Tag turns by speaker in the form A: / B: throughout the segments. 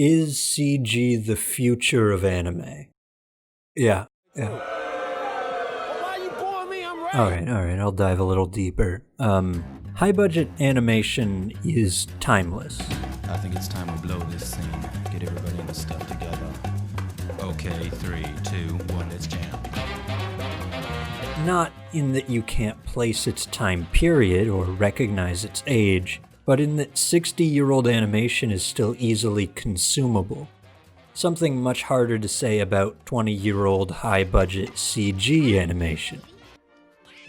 A: Is CG the future of anime? Yeah.
B: Why you boring me? I'm right.
A: Alright, I'll dive a little deeper. High-budget animation is timeless.
C: I think it's time we blow this scene. Get everybody in the stuff together. Okay, 3, 2, 1, let's jam.
A: Not in that you can't place its time period or recognize its age, but in that 60-year-old animation is still easily consumable. Something much harder to say about 20-year-old high-budget CG animation.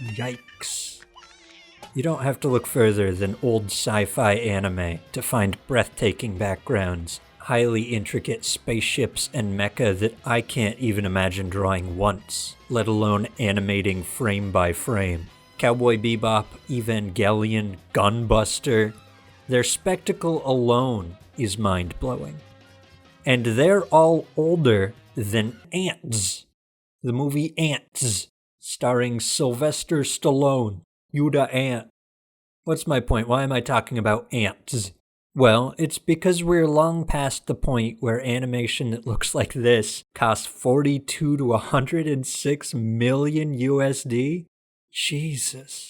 A: Yikes. You don't have to look further than old sci-fi anime to find breathtaking backgrounds, highly intricate spaceships and mecha that I can't even imagine drawing once, let alone animating frame by frame. Cowboy Bebop, Evangelion, Gunbuster, their spectacle alone is mind-blowing. And they're all older than Ants, the movie Ants, starring Sylvester Stallone, Yuda Ant. What's my point? Why am I talking about ants? Well, it's because we're long past the point where animation that looks like this costs 42 to 106 million USD? Jesus.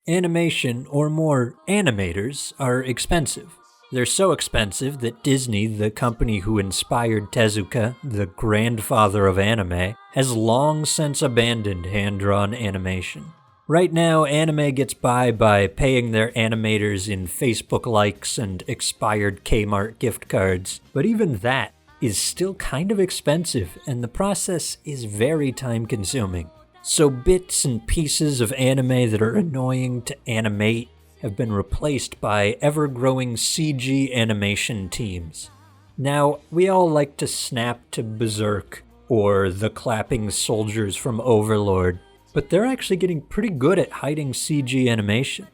A: Animation, or more, animators, are expensive. They're so expensive that Disney, the company who inspired Tezuka, the grandfather of anime, has long since abandoned hand-drawn animation. Right now, anime gets by paying their animators in Facebook likes and expired Kmart gift cards, but even that is still kind of expensive, and the process is very time-consuming. So bits and pieces of anime that are annoying to animate have been replaced by ever-growing CG animation teams. Now, we all like to snap to Berserk or the clapping soldiers from Overlord, but they're actually getting pretty good at hiding CG animation.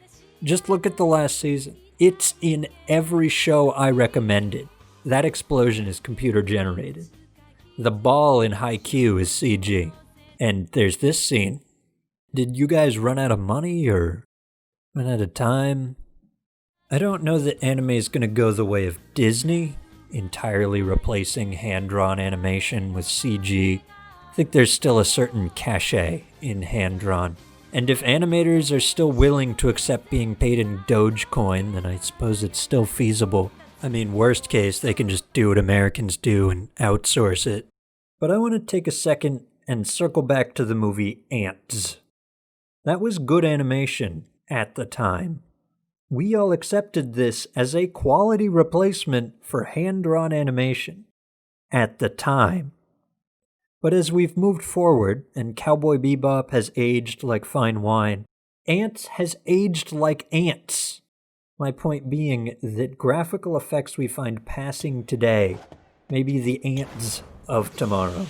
A: Just look at the last season. It's in every show I recommended. That explosion is computer generated. The ball in Haikyuu is CG. And there's this scene. Did you guys run out of money or run out of time? I don't know that anime is going to go the way of Disney, entirely replacing hand-drawn animation with CG. I think there's still a certain cachet in hand-drawn. And if animators are still willing to accept being paid in Dogecoin, then I suppose it's still feasible. I mean, worst case, they can just do what Americans do and outsource it. But I want to take a second and circle back to the movie Ants. That was good animation at the time. We all accepted this as a quality replacement for hand-drawn animation at the time. But as we've moved forward and Cowboy Bebop has aged like fine wine, Ants has aged like ants. My point being that graphical effects we find passing today may be the ants of tomorrow.